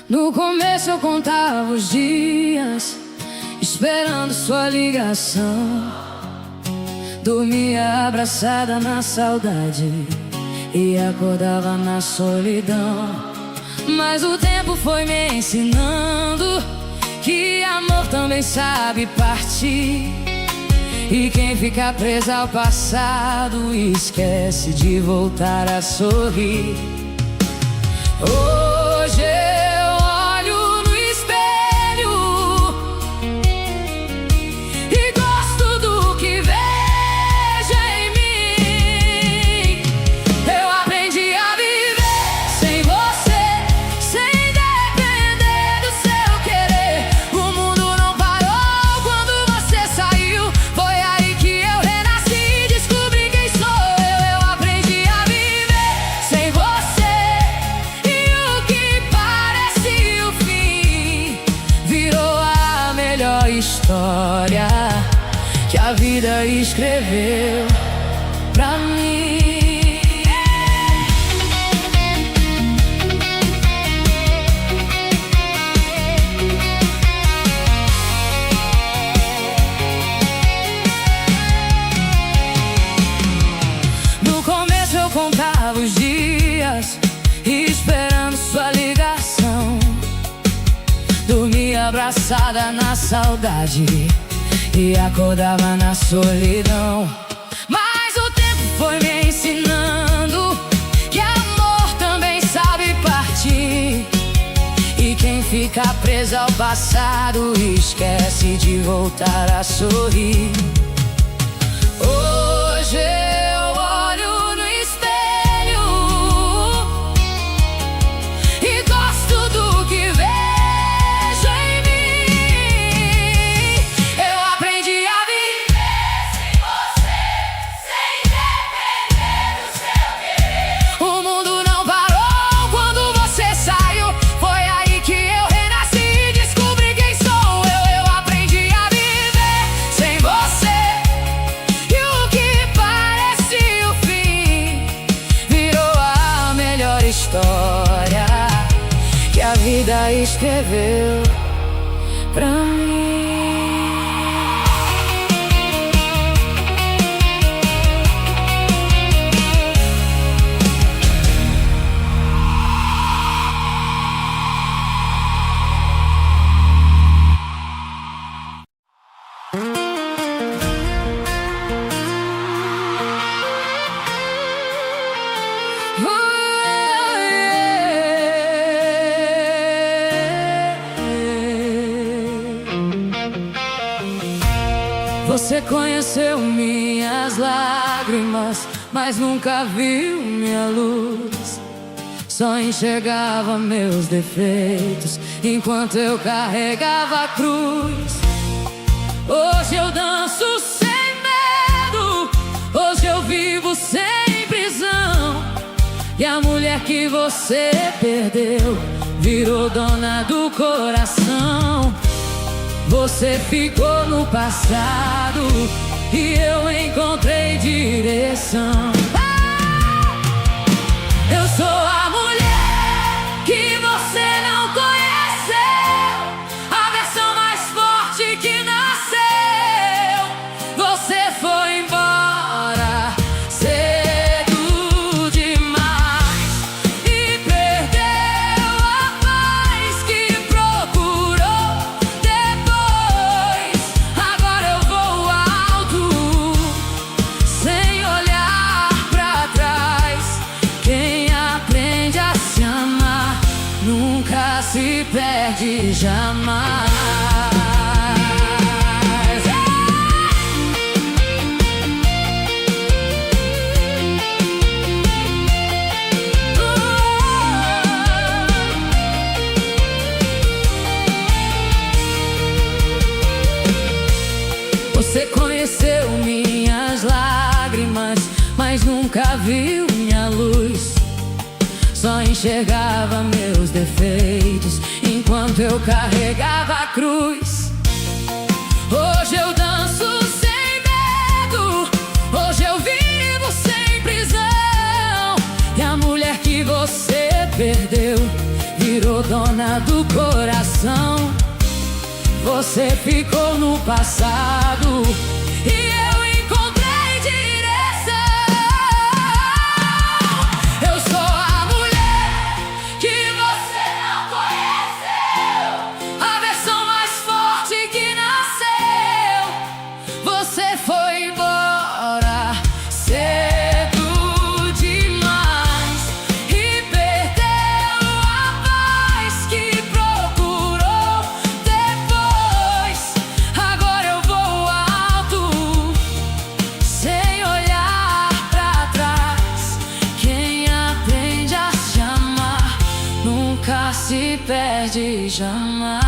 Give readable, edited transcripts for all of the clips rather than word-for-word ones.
No começo eu contava os dias, esperando sua ligação. Dormia abraçada na saudade e acordava na solidão. Mas o tempo foi me ensinando que amor também sabe partir. E quem fica preso ao passado esquece de voltar a sorrir. Hoje eu olho no espelho e gosto do que vejo em mim. Eu aprendi a viver sem você, sem depender do seu querer. O mundo não parou quando você saiu. Foi aí que eu renasci e descobri quem sou eu. Eu aprendi a viver sem você, e o que parecia o fim virou a melhor história que a vida escreveu pra mim. No começo eu contava os dias, esperando sua ligação. Dormia abraçada na saudade e acordava na solidão. Mas o tempo foi me ensinando que amor também sabe partir. E quem fica preso ao passado esquece de voltar a sorrir. Hoje eu olho no espelho e gosto do que vejo em mim. Eu aprendi a viver sem você, sem depender do seu querer. O mundo não parou quando você saiu. Foi aí que eu renasci e descobri quem sou eu. Eu aprendi a viver sem você, e o que parecia o fim virou a melhor história que a vida escreveu pra mim. Você conheceu minhas lágrimas, mas nunca viu minha luz. Só enxergava meus defeitos enquanto eu carregava a cruz. Hoje eu danço sem medo, hoje eu vivo sem prisão. E a mulher que você perdeu virou dona do coração. Você ficou no passado e eu encontrei direção. Eu sou a mulher que você não conheceu, a versão mais forte que nasceu. Você foi embora cedo demais e perdeu a paz que procurou depois. Agora eu vou alto, sem olhar pra trás. Quem aprende a se amar nunca se perde jamais. Você conheceu minhas lágrimas, mas nunca viu minha luz. Só enxergava meus defeitos enquanto eu carregava a cruz. Hoje eu danço sem medo, hoje eu vivo sem prisão. E a mulher que você perdeu virou dona do coração. Você ficou no passado e eu encontrei direção. Eu sou a mulher que você não conheceu, a versão mais forte que nasceu. Você foi embora cedo demais e perdeu a paz que procurou depois. Agora eu vou alto sem olhar pra trás. Quem aprende a se amar nunca se perde jamais.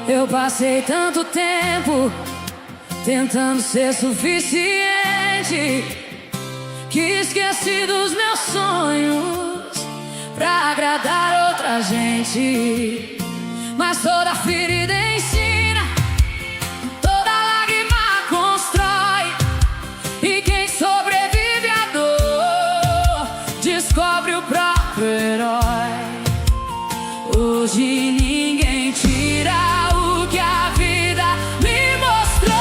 Eu passei tanto tempo tentando ser suficiente que esqueci dos meus sonhos pra agradar outra gente. Mas toda ferida ensina, toda lágrima constrói, e quem sobrevive à dor descobre o próprio herói. Hoje ninguém tira o que a vida me mostrou.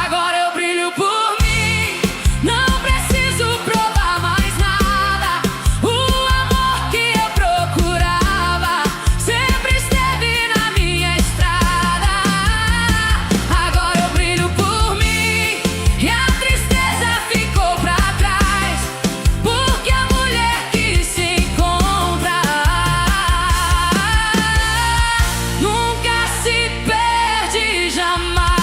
Agora eu brilho por mim, não preciso provar mais nada. O amor que eu procurava sempre esteve na minha estrada. Agora eu brilho por mim e a tristeza ficou pra trás, porque a mulher que se encontra nunca se perde jamais.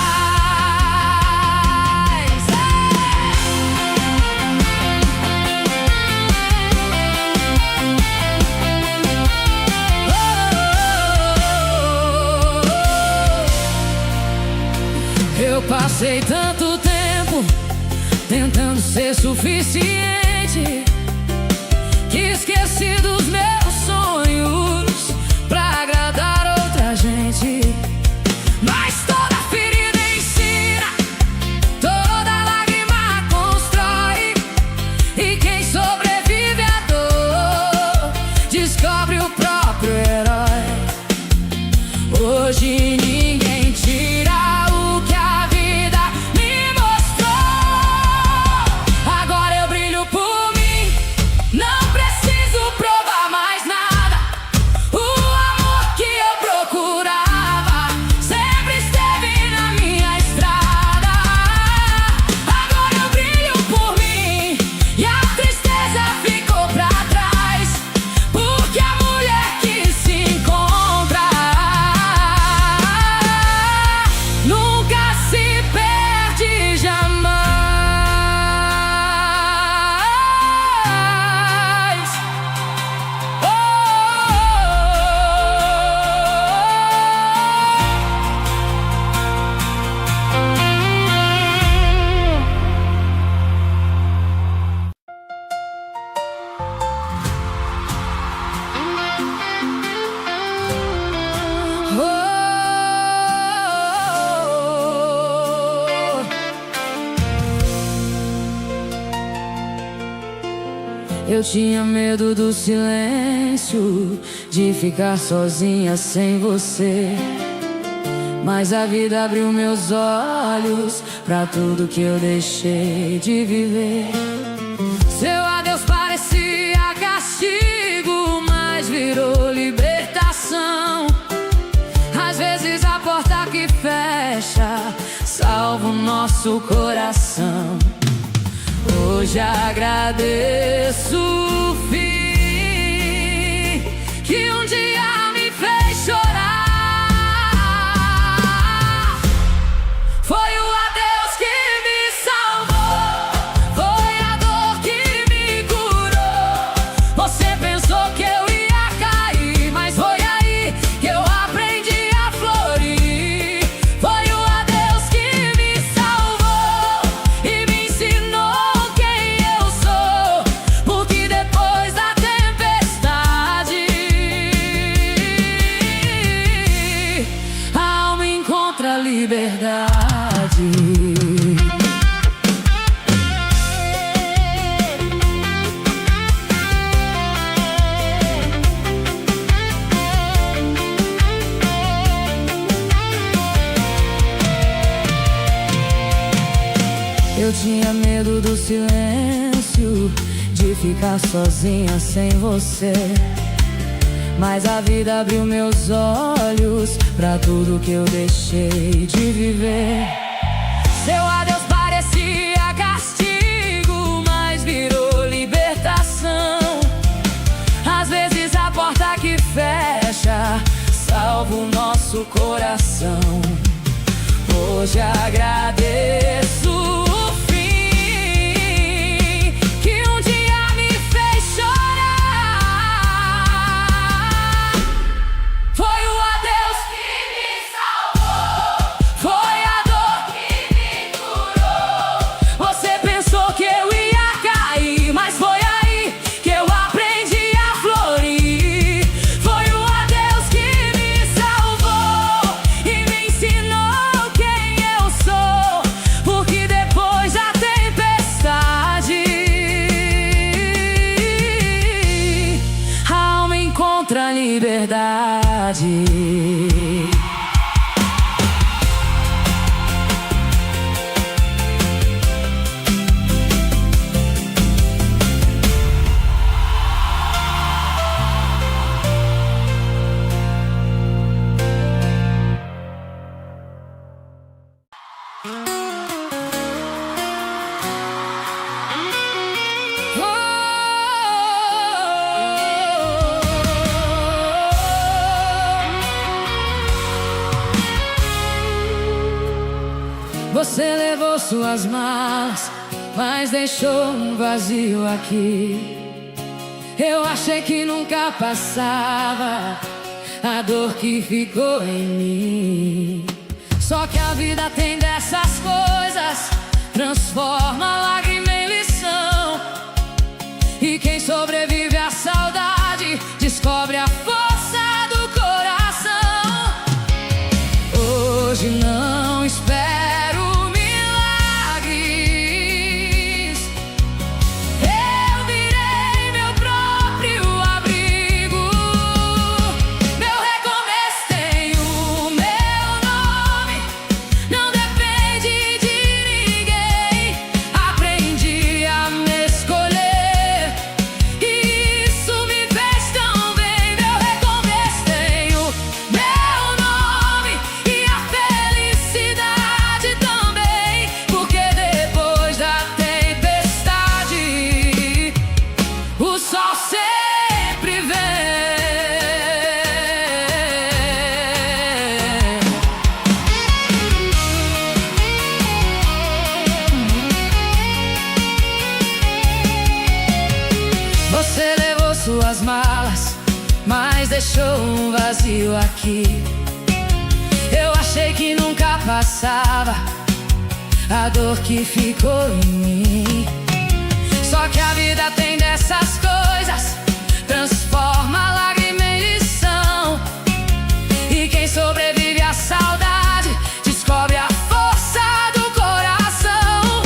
Eu passei tanto tempo tentando ser suficiente que esqueci dos meus sonhos pra agradar outra gente. Mas toda ferida ensina, toda lágrima constrói, e quem sobrevive à dor descobre o próprio herói. Hoje ninguém tira o que a vida me mostrou. Agora eu brilho por mim, não preciso provar mais nada. O amor que eu procurava sempre esteve na minha estrada. Agora eu brilho por mim e a tristeza ficou pra trás, porque a mulher que se encontra nunca se perde jamais. Eu tinha medo do silêncio, de ficar sozinha sem você. Mas a vida abriu meus olhos pra tudo que eu deixei de viver. Seu adeus parecia castigo, mas virou libertação. Às vezes a porta que fecha salva o nosso coração. Hoje agradeço o fim que um dia me fez chorar. Foi o adeus que me salvou, foi a dor que me curou. Você pensou que eu ia eu tinha medo do silêncio, de ficar sozinha sem você. Mas a vida abriu meus olhos pra tudo que eu deixei de viver. Seu adeus parecia castigo, mas virou libertação. Às vezes a porta que fecha salva o nosso coração. Hoje agradeço o fim que um dia me fez chorar. Foi o adeus que me salvou, foi a dor que me curou. Você pensou que eu ia cair, mas foi aí que eu aprendi a florir. Foi o adeus que me salvou e me ensinou quem eu sou, porque depois da tempestade a alma encontra liberdade. Você levou suas malas, mas deixou um vazio aqui. Eu achei que nunca passava a dor que ficou em mim. Só que a vida tem dessas coisas, transforma a lágrima em lição. E quem sobrevive à saudade descobre a força do coração. Hoje não espero milagres, eu virei meu próprio abrigo. Meu recomeço tem o meu nome, não depende de ninguém. Aprendi a me escolher e isso me fez tão bem. Meu recomeço tem o meu nome e a felicidade também, porque depois da tempestade o sol sempre vem. Você levou suas malas, mas deixou um vazio aqui. Eu achei que nunca passava a dor que ficou em mim. Só que a vida tem dessas coisas, transforma a lágrima em lição. E quem sobrevive à saudade descobre a força do coração.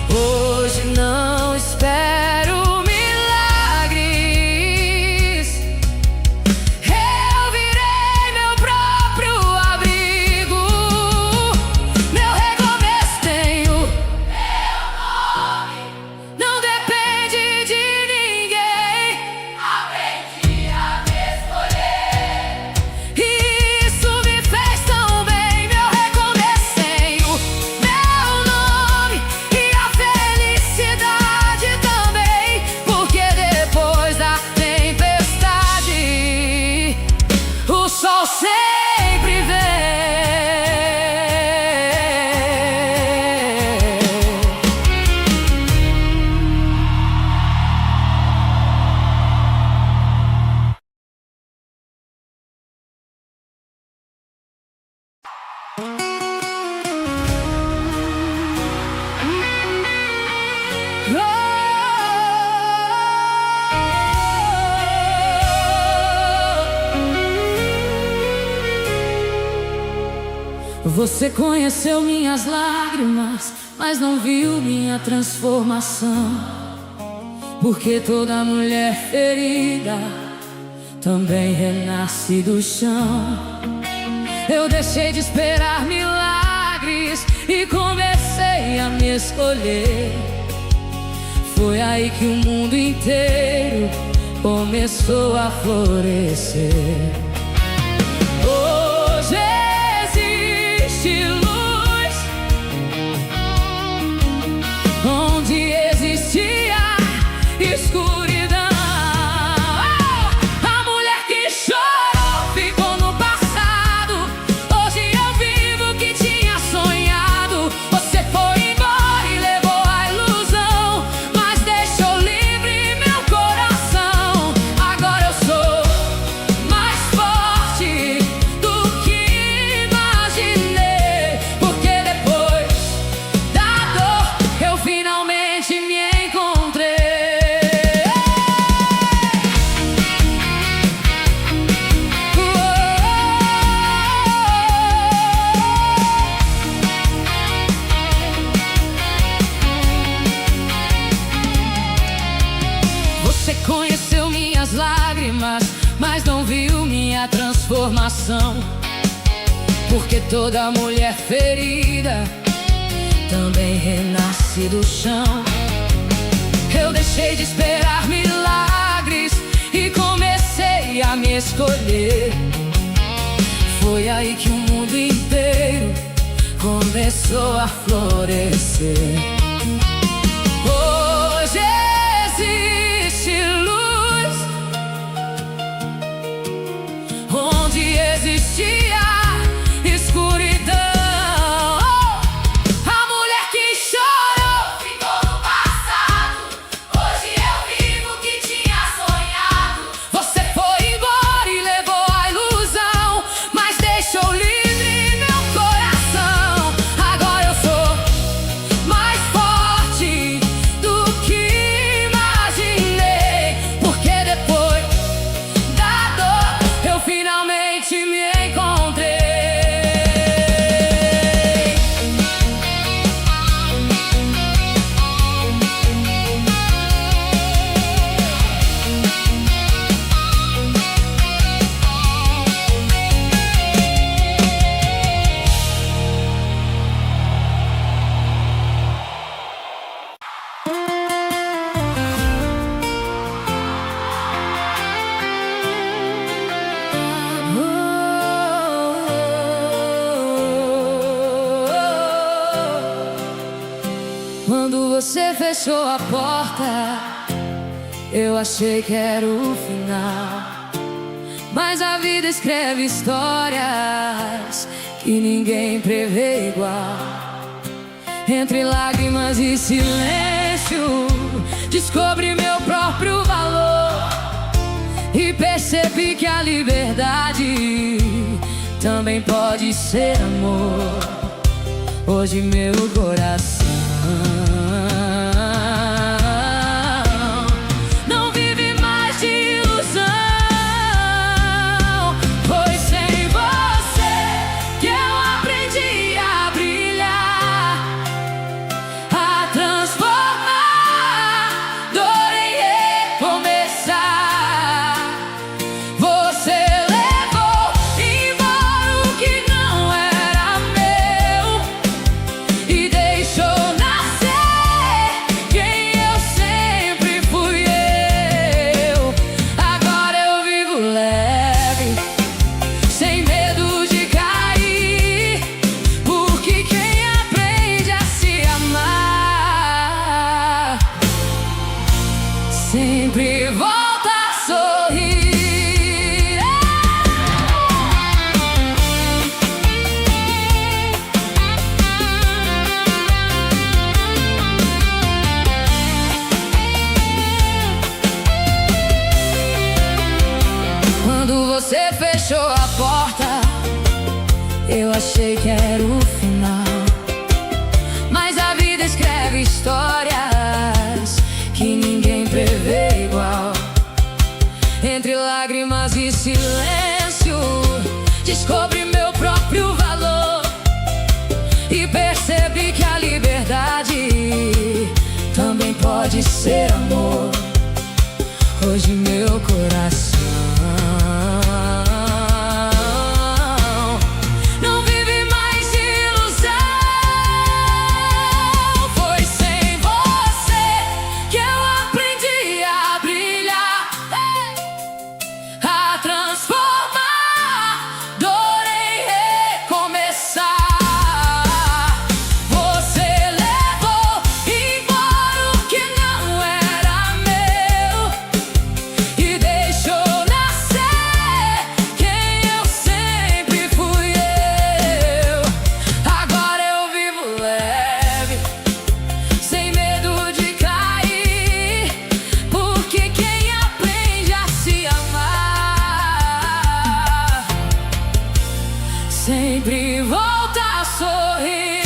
Hoje não espero milagres, eu virei meu próprio abrigo. Meu recomeço tem o meu nome, não depende de ninguém. Aprendi a me escolher e isso me fez tão bem. Meu recomeço tem o meu nome e a felicidade também, porque depois da tempestade o sol sempre vem. Você conheceu minhas lágrimas, mas não viu minha transformação. Porque toda mulher ferida também renasce do chão. Eu deixei de esperar milagres e comecei comecei a me escolher. Foi aí que o mundo inteiro começou a florescer. Hoje existe luz onde existia escuridão. A mulher que chorou ficou no passado. Hoje eu vivo o que tinha sonhado. Você foi embora e levou a ilusão, mas deixou livre meu coração. Agora eu sou mais forte do que imaginei, porque depois da dor eu finalmente me encontrei. Você conheceu minhas lágrimas, mas não viu minha transformação. Porque toda mulher ferida também renasce do chão. Eu deixei de esperar milagres e comecei a me escolher. Foi aí que o mundo inteiro começou a florescer. Hoje existe luz onde existia escuridão. A mulher que chorou ficou no passado. Hoje eu vivo o que tinha sonhado. Você foi embora e levou a ilusão, mas deixou livre meu coração. Agora eu sou mais forte do que imaginei, porque depois da dor eu finalmente me encontrei. Quando você fechou a porta, eu achei que era o final. Mas a vida escreve histórias que ninguém prevê igual. Entre lágrimas e silêncio, descobri meu próprio valor e percebi que a liberdade também pode ser amor. Hoje meu coração não vive mais de ilusão. Foi sem você que eu aprendi a brilhar, a transformar dor em recomeçar. Você levou embora o que não era meu e deixou nascer quem eu sempre fui eu. Agora eu vivo leve, sem medo de cair, porque quem aprende a se amar sempre volta a sorrir. Quando você fechou a porta, eu achei que era o final. Mas a vida escreve histórias que ninguém prevê igual. Entre lágrimas e silêncio, descobri meu próprio valor e percebi que a liberdade também pode ser amor. Hoje meu coração não vive mais de ilusão. sempre volta a sorrir.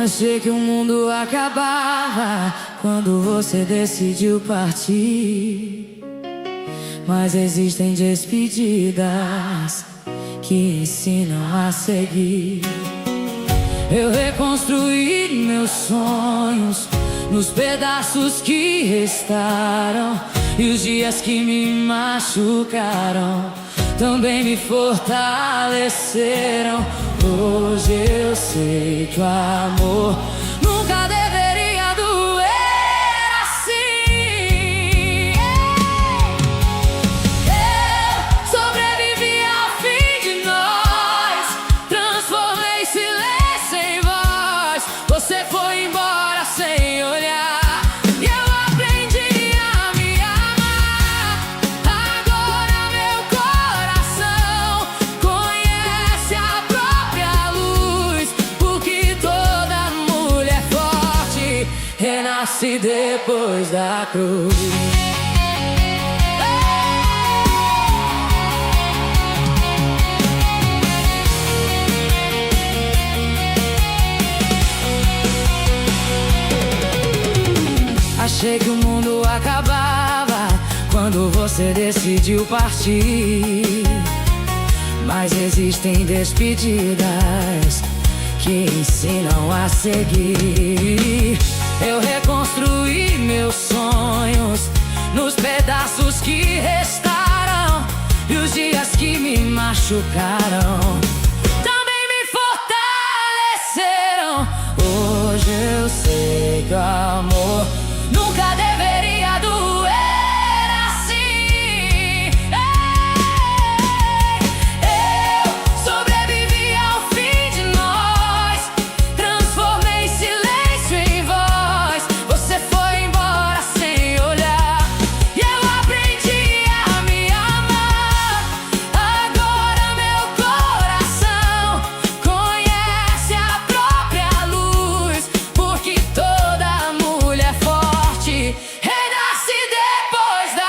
Achei que o mundo acabava quando você decidiu partir, mas existem despedidas que ensinam a seguir. Eu reconstruí meus sonhos nos pedaços que restaram, e os dias que me machucaram também me fortaleceram. Hoje eu sei que o amor nunca deveria doer assim. Eu sobrevivi ao fim de nós, transformei silêncio em voz. Você foi embora sem olhar, e eu aprendi a me amar. Agora meu coração conhece a renasce depois da cruz. Achei que o mundo acabava quando você decidiu partir, mas existem despedidas que ensinam a seguir. Eu reconstruí meus sonhos nos pedaços que restaram, e os dias que me machucaram também me fortaleceram. Hoje eu sei que o amor nunca deveria doer assim. Eu sobrevivi ao fim de nós, transformei silêncio em voz. Você foi embora sem olhar, e eu aprendi a me amar. Agora meu coração conhece a própria luz, porque toda mulher forte renasce depois da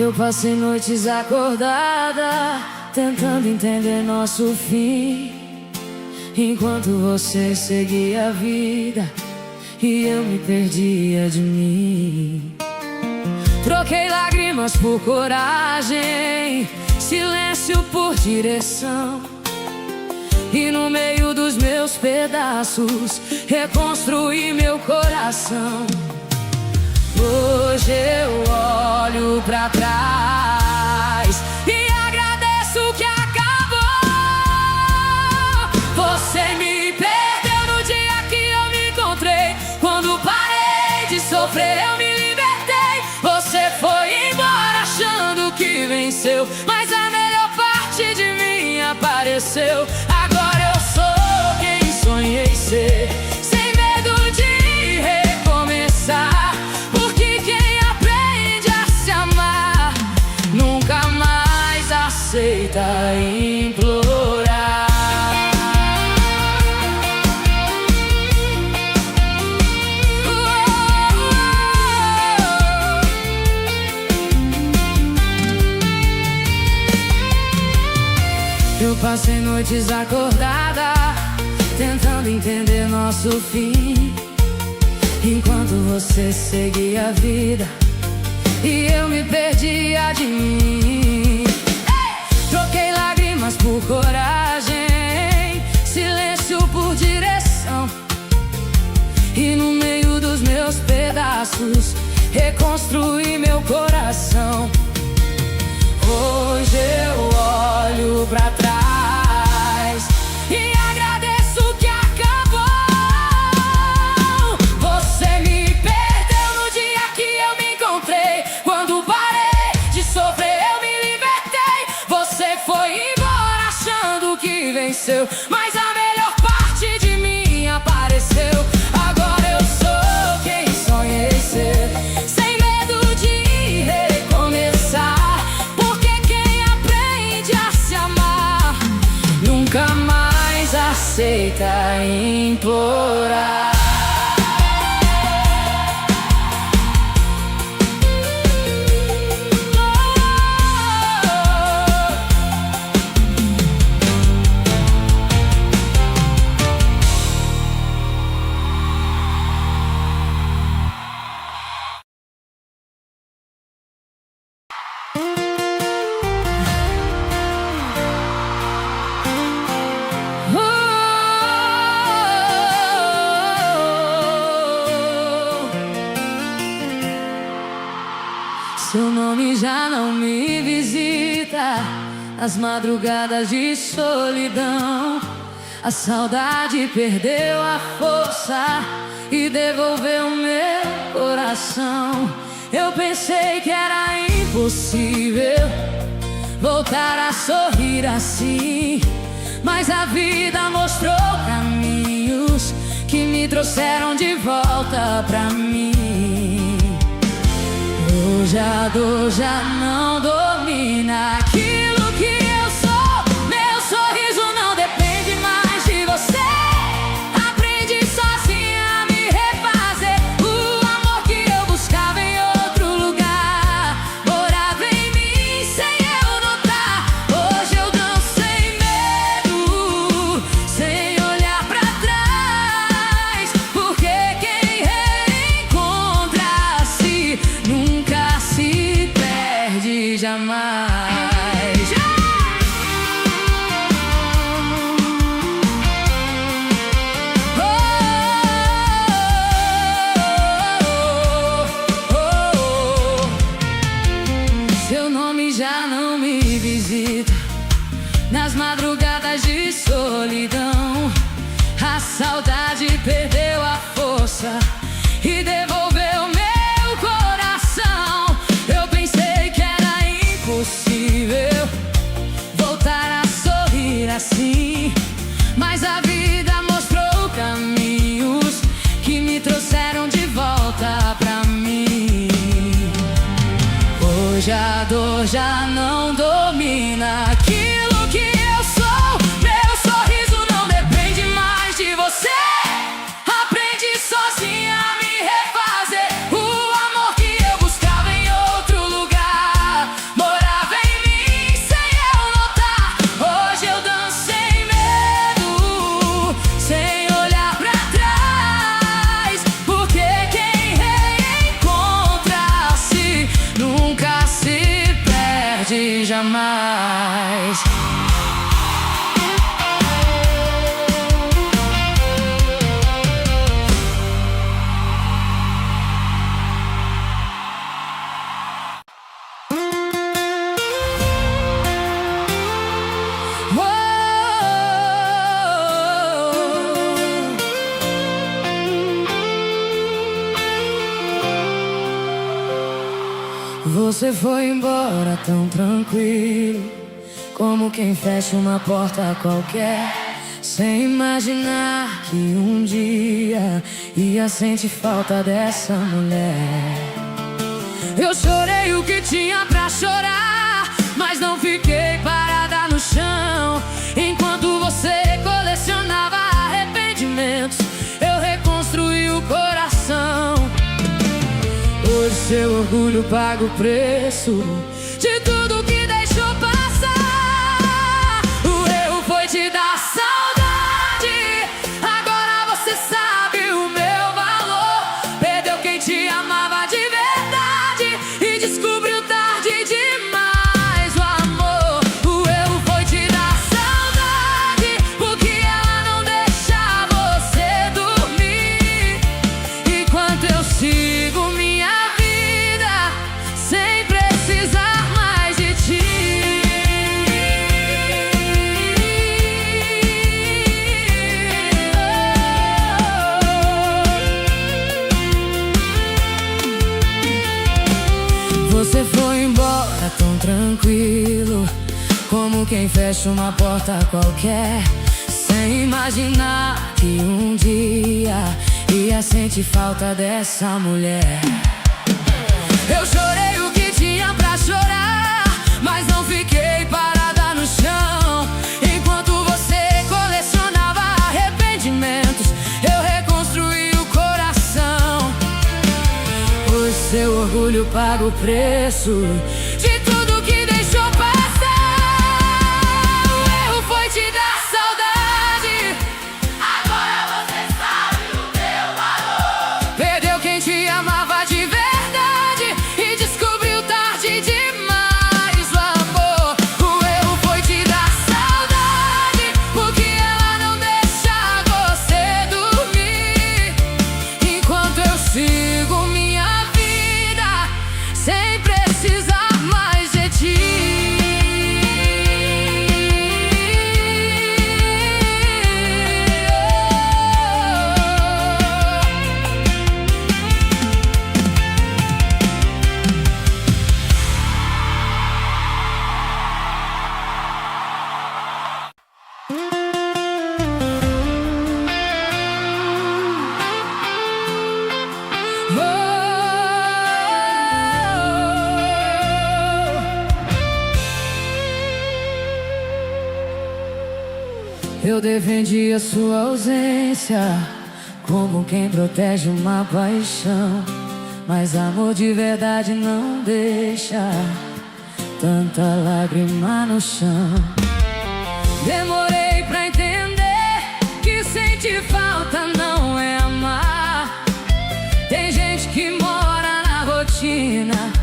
Eu passei noites acordada, tentando entender nosso fim, enquanto você seguia a vida e eu me perdia de mim. Troquei lágrimas por coragem, silêncio por direção, e no meio dos meus pedaços reconstruí meu coração. Hoje eu olho pra trás e agradeço que acabou. Você me perdeu no dia que eu me encontrei. Quando parei de sofrer eu me libertei. Você foi embora achando que venceu, mas a melhor parte de mim apareceu. Agora eu sou quem sonhei ser, sem medo de recomeçar. Aceita implorar. Eu passei noites acordada, tentando entender nosso fim, enquanto você seguia a vida e eu me perdia de mim. Troquei lágrimas por coragem, silêncio por direção, reconstruir meu coração. Hoje eu olho pra trás e agradeço que acabou. Você me perdeu no dia que eu me encontrei. Quando parei de sofrer eu me libertei. Você foi embora achando que venceu, mas a melhor parte de mim apareceu. Agora eu sou quem sonhei ser, sem medo de recomeçar. Porque quem aprende a se amar nunca mais aceita implorar. Seu nome já não me visita nas madrugadas de solidão. A saudade perdeu a força e devolveu meu coração. Eu pensei que era impossível voltar a sorrir assim, mas a vida mostrou caminhos que me trouxeram de volta pra mim. Hoje a dor já não domina aquilo que eu sou. Meu sorriso não depende mais de você. Aprendi sozinha a me refazer. O amor que eu buscava em outro lugar morava em mim sem eu notar. Hoje eu danço sem medo, sem olhar pra trás. Porque quem reencontra-se nunca se perde jamais. Seu nome já não me visita nas madrugadas de solidão. A saudade perdeu a força e devolveu meu coração. Eu pensei que era impossível voltar a sorrir assim, mas a vida mostrou caminhos que me trouxeram de volta pra mim. Hoje a dor já não domina aquilo que eu sou. Meu sorriso não depende mais de você. Aprendi sozinha a me refazer. O amor que eu buscava em outro lugar morava em mim sem eu notar. Hoje eu danço sem medo, sem olhar pra trás. Porque quem reencontra-se nunca se perde jamais. Você foi embora tão tranquilo, como quem fecha uma porta qualquer, sem imaginar que um dia ia sentir falta dessa mulher. Eu chorei o que tinha pra chorar, mas não fiquei parada no chão. Enquanto você colecionava arrependimentos, eu reconstruí o coração. Hoje seu orgulho paga o preço de tudo que deixou passar. O erro foi te dar saudade, agora você sabe o meu valor. Perdeu quem te amava de verdade e descobriu tarde demais o amor. O erro foi te dar saudade, porque ela não deixa você dormir. Enquanto eu sigo minha vida fecho uma porta qualquer, sem imaginar que um dia ia sentir falta dessa mulher. Eu chorei o que tinha pra chorar, mas não fiquei parada no chão. Enquanto você colecionava arrependimentos, eu reconstruí o coração. Pois seu orgulho paga o preço de tudo que deixou passar. O erro foi te dar saudade, agora você sabe o meu valor. Perdeu quem te amava de verdade e descobriu tarde demais o amor. O erro foi te dar saudade, porque ela não deixa você dormir. Enquanto eu sigo minha vida sem precisar mais de ti. Eu defendi a sua ausência como quem protege uma paixão, mas amor de verdade não deixa tanta lágrima no chão. Demorei pra entender que sentir falta não é amar. Tem gente que mora na rotina,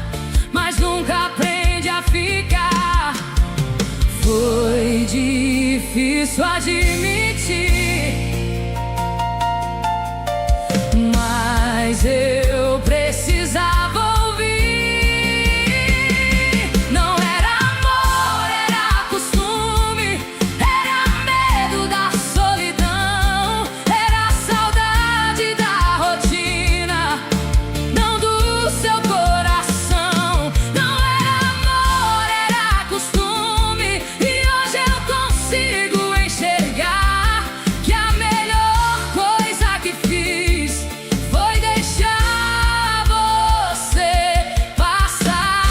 mas nunca aprende a ficar. Foi difícil admitir, mas eu precisava ouvir. Não era amor, era costume, era medo da solidão, era saudade da rotina, não do seu coração. Não era amor, era costume, e hoje eu consigo enxergar que a melhor coisa que fiz foi deixar você passar.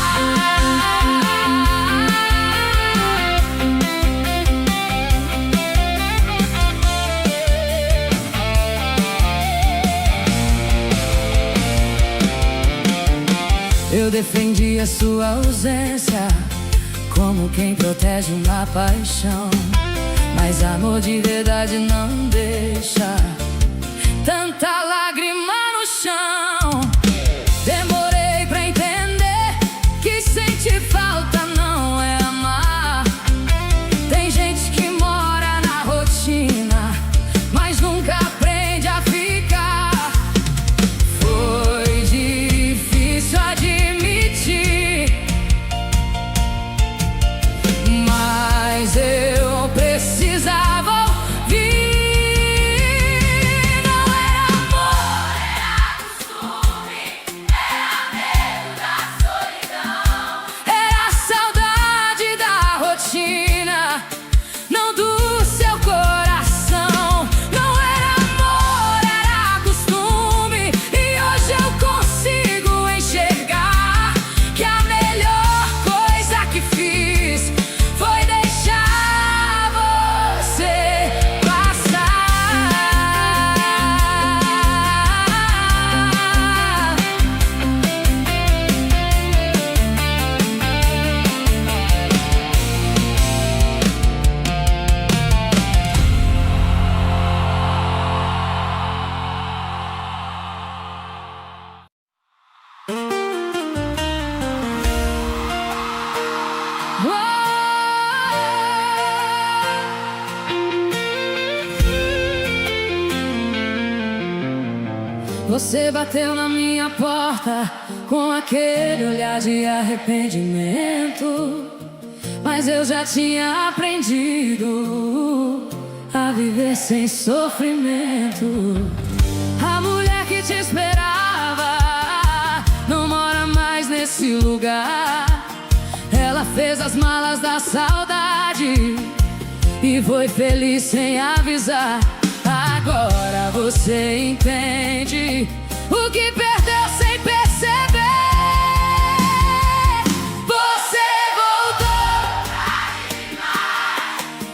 Eu defendi a sua ausência como quem protege uma paixão, mas amor de verdade não deixa tanta lágrima no chão. Demorei pra entender que sentir falta não é amar. Tem gente que mora na rotina, mas nunca aprende a ficar. Foi difícil admitir, mas eu precisava ouvir. Não era amor, era costume, era medo da solidão, era saudade da rotina, não do seu coração. Não era amor, era costume, e hoje eu consigo enxergar que a melhor coisa que fiz foi deixar você passar. Você bateu na minha porta com aquele olhar de arrependimento, mas eu já tinha aprendido a viver sem sofrimento. A mulher que te esperava não mora mais nesse lugar. Ela fez as malas da saudade e foi feliz sem avisar. Agora você entende o que perdeu sem perceber. Você voltou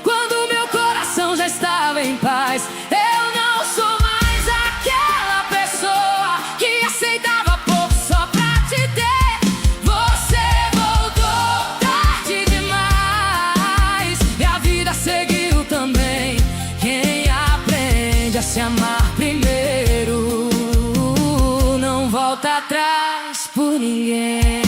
quando meu coração já estava em paz. Eu não sou mais aquela pessoa que aceitava pouco só pra te ter. Você voltou tarde demais e a vida seguiu também. Quem aprende a se amar primeiro não volta atrás por ninguém.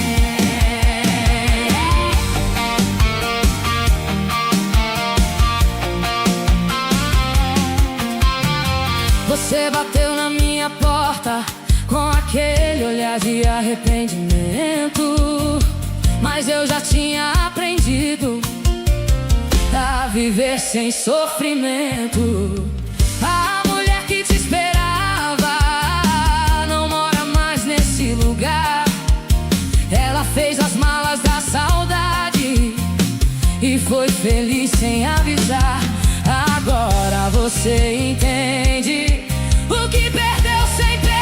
Você bateu na minha porta com aquele olhar de arrependimento, mas eu já tinha aprendido a viver sem sofrimento. A mulher que te esperava não mora mais nesse lugar. Ela fez as malas da saudade e foi feliz sem avisar. Agora você entende o que perdeu sem perceber.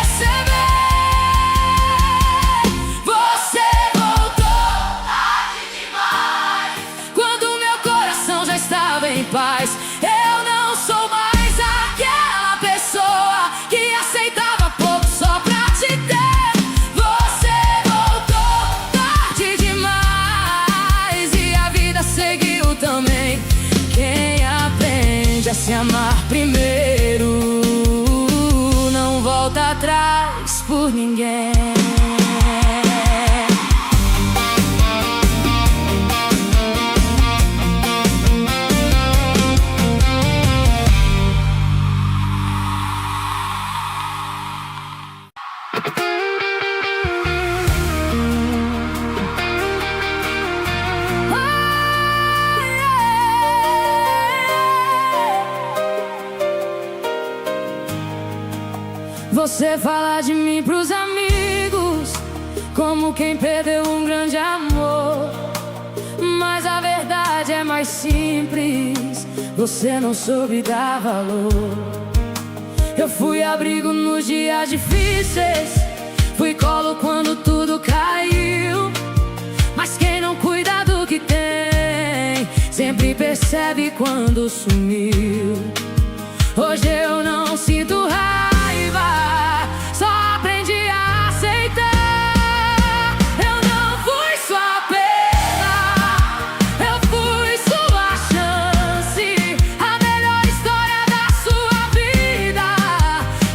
Você voltou tarde demais quando meu coração já estava em paz. Eu não sou mais aquela pessoa que aceitava pouco só pra te ter. Você voltou tarde demais e a vida seguiu também. Quem aprende a se amar primeiro não volta atrás por ninguém. Você fala de mim pros amigos como quem perdeu um grande amor, mas a verdade é mais simples. Você não soube dar valor. Eu fui abrigo nos dias difíceis, fui colo quando tudo caiu, mas quem não cuida do que tem sempre percebe quando sumiu. Hoje eu não sinto raiva, só aprendi a aceitar. Eu não fui sua pena, eu fui sua chance, a melhor história da sua vida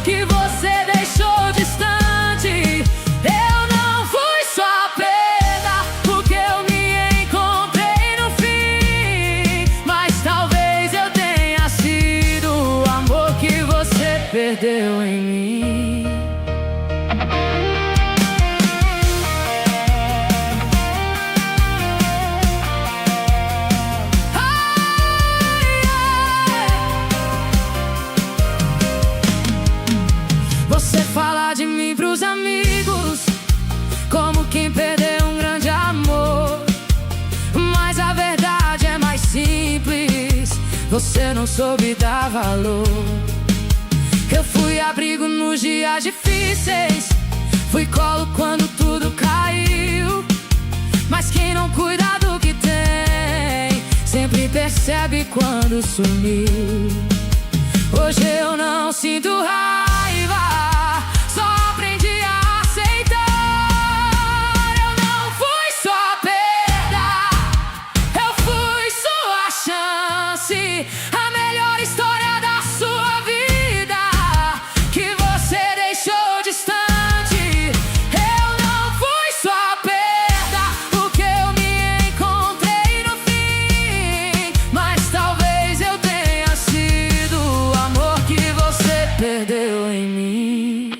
que você deixou distante. Eu não fui sua pena, porque eu me encontrei no fim, mas talvez eu tenha sido o amor que você perdeu em mim. Você fala de mim pros amigos como quem perdeu um grande amor, mas a verdade é mais simples. Você não soube dar valor. Eu fui abrigo nos dias difíceis, fui colo quando tudo caiu, mas quem não cuida do que tem sempre percebe quando sumiu. Hoje eu não sinto raiva, só aprendi a aceitar. Eu não fui sua perda, eu fui sua chance, a melhor história da sua vida que você deixou distante. Eu não fui sua perda, porque eu me encontrei no fim, mas talvez eu tenha sido o amor que você perdeu em mim.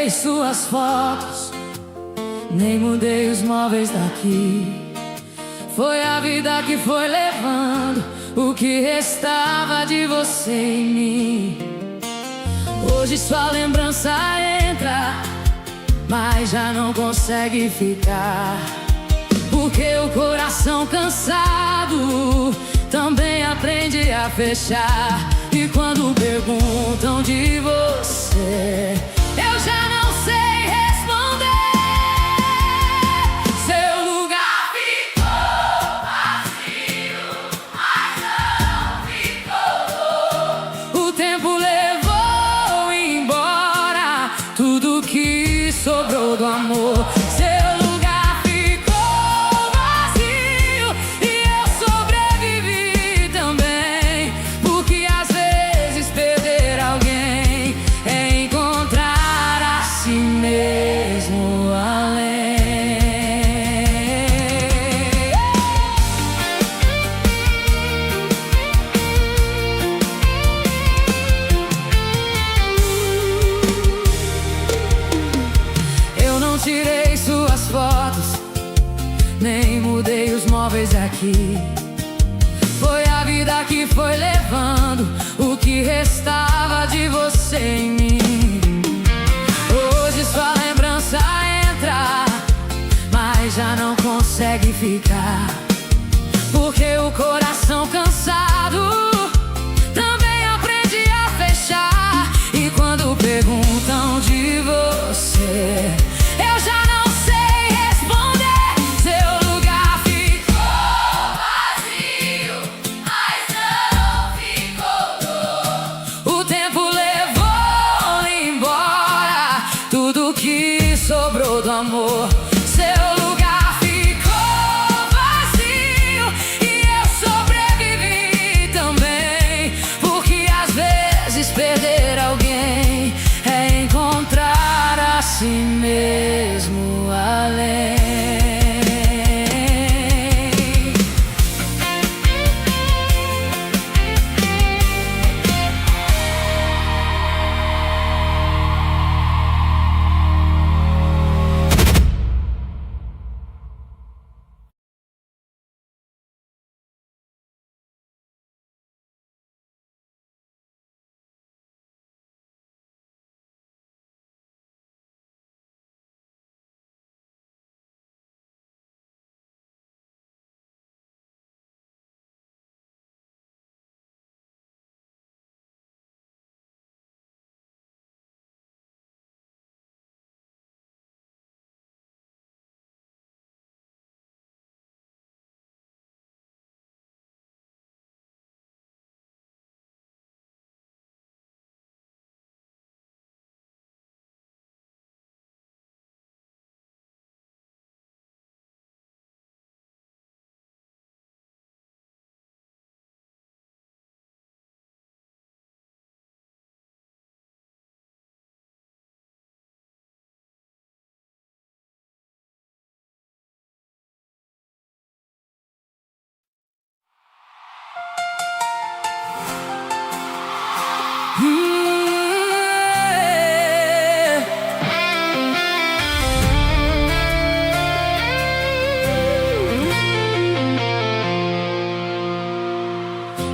tirei suas fotos, nem mudei os móveis daqui. Foi a vida que foi levando o que restava de você em mim. Hoje sua lembrança entra, mas já não consegue ficar, porque o coração cansado também aprende a fechar. E quando perguntam de você, eu já não sei responder. Seu lugar ficou vazio, mas não ficou. O tempo levou embora tudo que sobrou do amor. Tirei suas fotos, nem mudei os móveis aqui. Foi a vida que foi levando o que restava de você em mim. Hoje sua lembrança entra, mas já não consegue ficar, porque o coração cansado também aprende a fechar. E quando perguntam de você, eu já não sei responder. Seu lugar ficou vazio, mas não ficou. O tempo levou embora tudo que sobrou do amor. Seu lugar ficou vazio e eu sobrevivi também, porque às vezes perder alguém é encontrar a si mesmo além.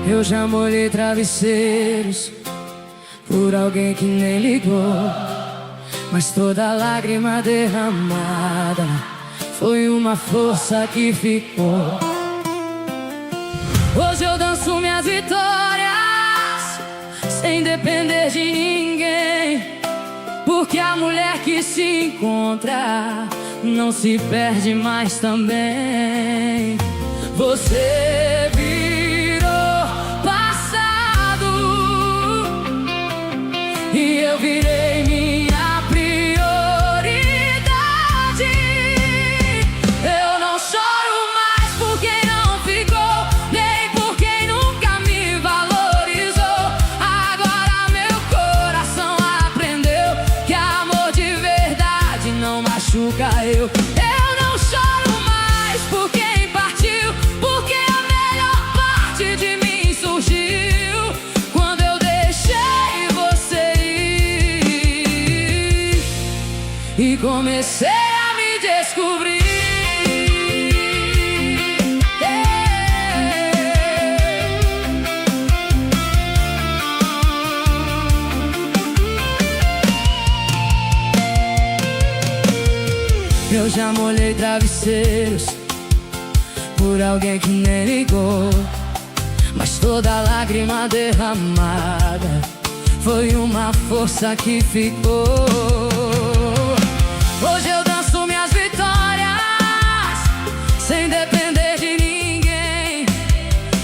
Eu já molhei travesseiros por alguém que nem ligou, mas toda lágrima derramada foi uma força que ficou. Hoje eu danço minhas vitórias sem depender de ninguém, porque a mulher que se encontra não se perde mais também. Você virou passado e eu virei minha prioridade. Eu não choro mais por quem não ficou, nem por quem nunca me valorizou. Agora meu coração aprendeu que amor de verdade não machuca eu. Eu não choro mais por quem partiu, porque a melhor comecei a me descobrir. Eu já molhei travesseiros por alguém que nem ligou, mas toda lágrima derramada foi uma força que ficou. Hoje eu danço minhas vitórias sem depender de ninguém,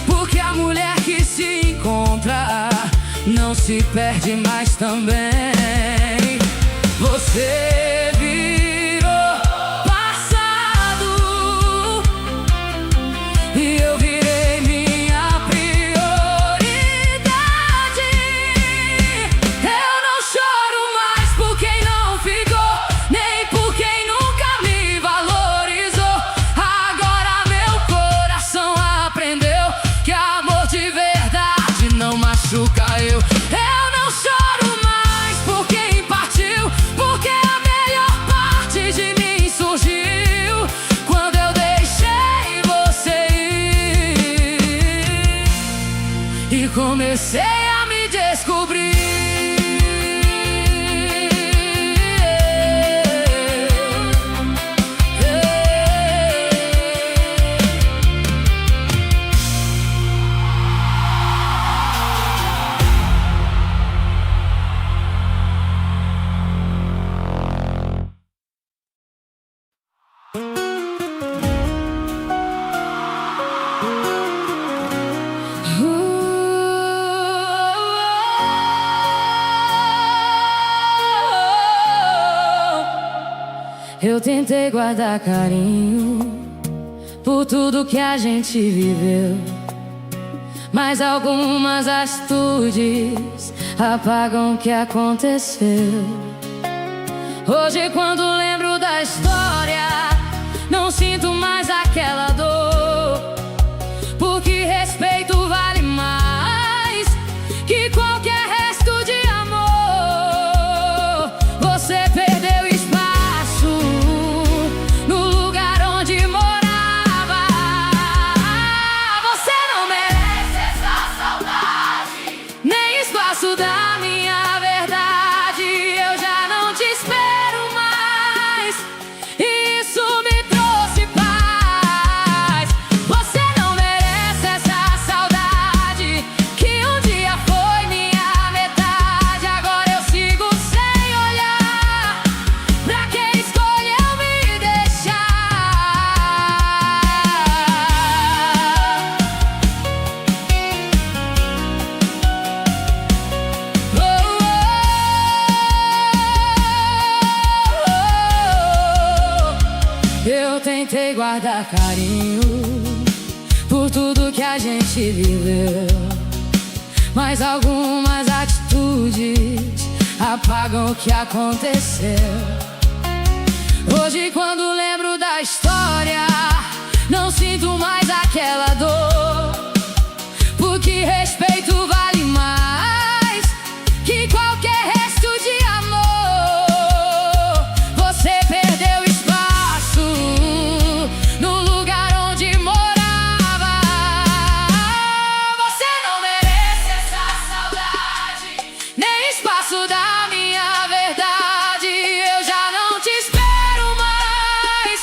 porque a mulher que se encontra não se perde mais também. Você virou passado e eu virei minha prioridade. Eu não choro mais por quem não ficou, nem por quem nunca me valorizou. Agora meu coração aprendeu que amor de verdade não machuca eu. Eu não choro mais por quem partiu, porque a melhor parte de mim surgiu quando eu deixei você ir e comecei a me descobrir. Eu tentei guardar carinho por tudo que a gente viveu, mas algumas atitudes apagam o que aconteceu. Hoje quando lembro da história, não sinto mais aquela dor, porque respeito vale mais que qualquer resto de amor. Você perdeu espaço no lugar onde morava. Você não merece essa saudade, nem espaço da minha verdade. Eu já não te espero mais, e isso me trouxe paz. Você não merece essa saudade que um dia foi minha metade. Agora eu sigo sem olhar pra quem escolheu me Eu tentei guardar carinho por tudo que a gente viveu, mas algumas atitudes apagam o que aconteceu. Hoje quando lembro da história, não sinto mais aquela dor, porque respeito vale mais que qualquer resto de amor. Você perdeu espaço no lugar onde morava. Você não merece essa saudade, nem espaço da minha verdade. Eu já não te espero mais,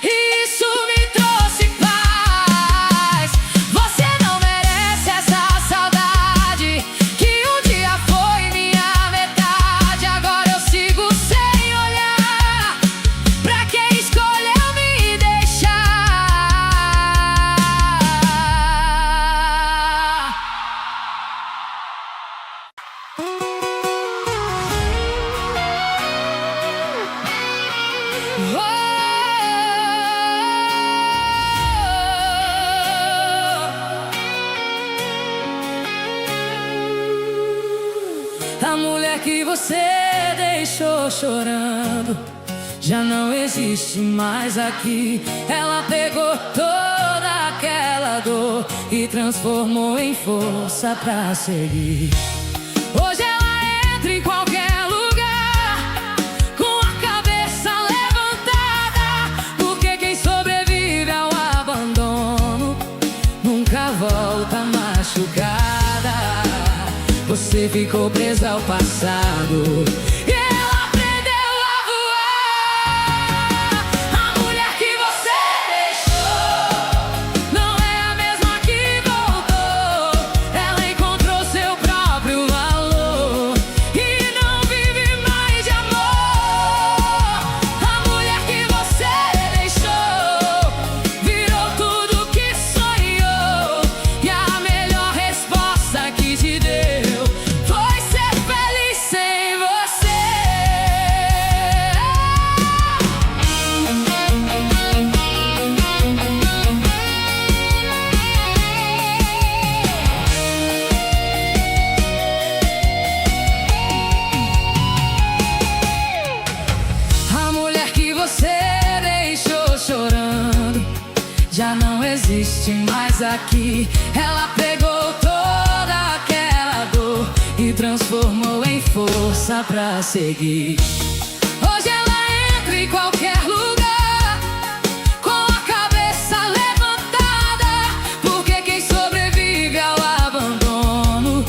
e isso me trouxe paz. Você não merece essa saudade que um dia foi minha metade. Agora eu sigo sem olhar pra quem escolheu me deixar. A mulher que você deixou chorando já não existe mais aqui. Ela pegou toda aquela dor e transformou em força pra seguir. Hoje ela entra em qualquer lugar com a cabeça Você ficou presa ao passado e ela aprendeu a voar. A mulher que você deixou não é a mesma que voltou. Ela encontrou seu próprio valor e não vive mais de amor. A mulher que você deixou virou tudo que sonhou, e a melhor resposta que te deu foi ser feliz sem você. A mulher que você deixou chorando já não existe mais aqui. Ela pegou toda aquela dor e transformou em força pra seguir. Hoje ela entra em qualquer lugar com a cabeça levantada, porque quem sobrevive ao abandono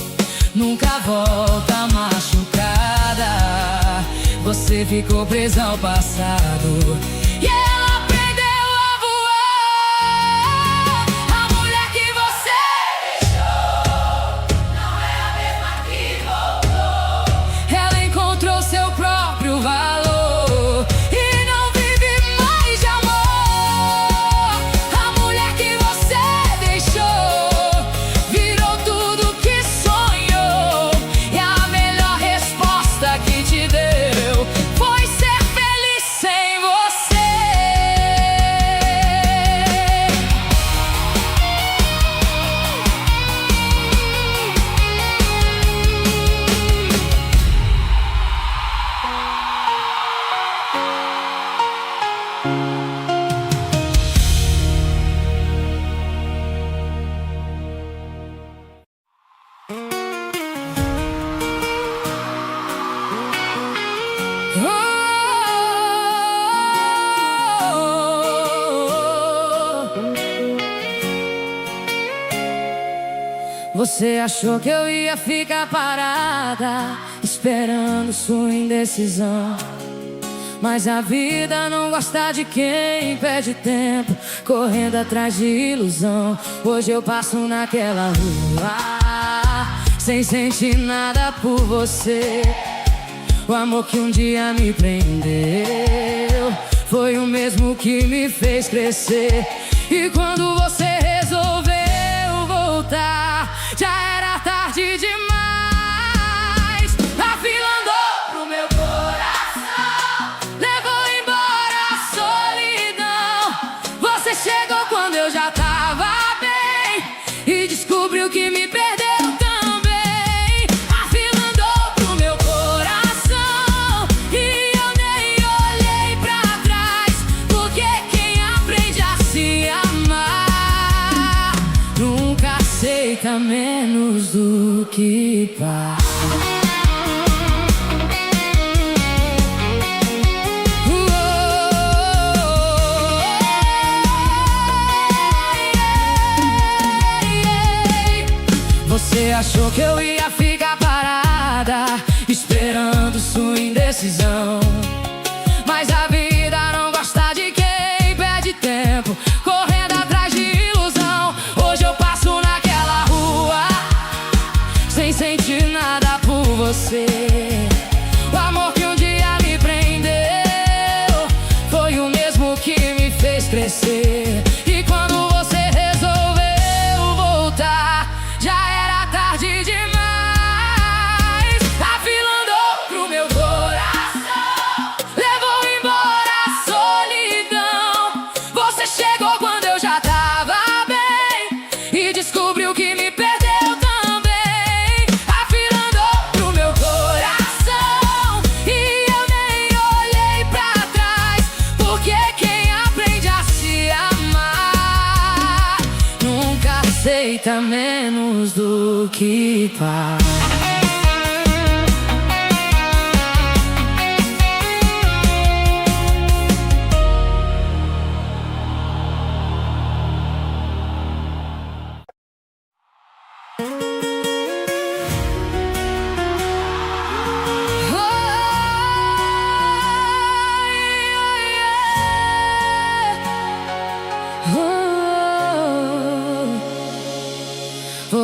nunca volta machucada. Você ficou presa ao passado e ela aprendeu a voar. A mulher que você deixou não é a mesma que voltou. Ela encontrou seu próprio valor e não vive mais de amor. A mulher que você deixou virou tudo que sonhou, e a melhor resposta que te deu foi ser feliz sem você. Você achou que eu ia ficar parada esperando sua indecisão, mas a vida não gosta de quem perde tempo correndo atrás de ilusão. Hoje eu passo naquela rua sem sentir nada por você. O amor que um dia me prendeu foi o mesmo que me fez crescer. E quando você resolveu voltar, já era tarde demais. A fila andou pro meu coração, levou embora a solidão. Você chegou quando eu já tava bem e descobriu que me perdeu também. A fila andou pro meu coração e eu nem olhei pra trás, porque quem aprende a se amar nunca aceita menos do que paz. Você achou que eu ia ficar parada esperando sua indecisão, mas a vida não gosta de quem perde tempo correndo atrás de ilusão. Hoje eu passo naquela rua sem sentir nada por você. O amor que um dia me prendeu foi o mesmo que me fez crescer. E quando você resolveu voltar, já era tarde demais. A fila andou pro meu coração, levou embora a solidão. Você chegou quando eu já tava bem e descobriu que me perdeu também. A fila andou pro meu coração e eu nem olhei pra trás, porque quem aprende a se amar nunca aceita menos do que paz.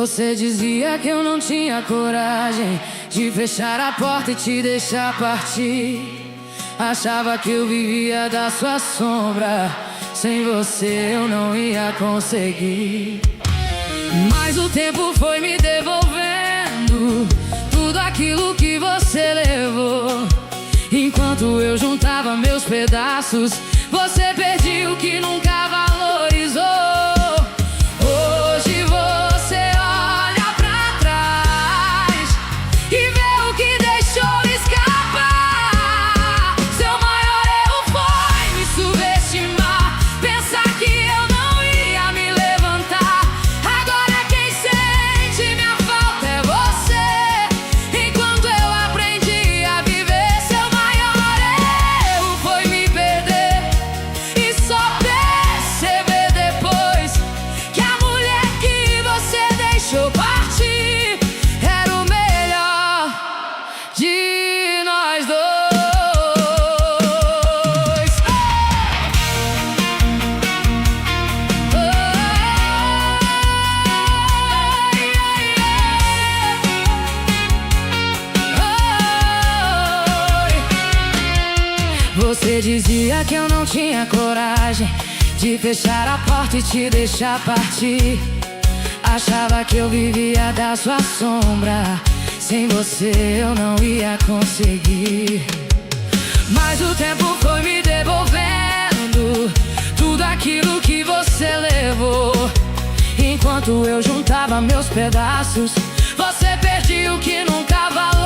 Você dizia que eu não tinha coragem de fechar a porta e te deixar partir. Achava que eu vivia da sua sombra, sem você eu não ia conseguir. Mas o tempo foi me devolvendo tudo aquilo que você levou. Enquanto eu juntava meus pedaços, você perdeu o que nunca valorizou. Hoje você olha pra trás e vê o que deixou escapar. Seu maior erro foi me subestimar, pensar que eu não ia me levantar. Agora quem sente minha falta é você. Enquanto eu aprendi a viver, seu maior erro foi me perder e só perceber depois que a mulher que você deixou partir era o melhor de nós dois. Você dizia que eu não tinha coragem de fechar a porta e te deixar partir. Achava que eu vivia da sua sombra, sem você eu não ia conseguir. Mas o tempo foi me devolvendo tudo aquilo que você levou. Enquanto eu juntava meus pedaços, você perdeu o que nunca valeu.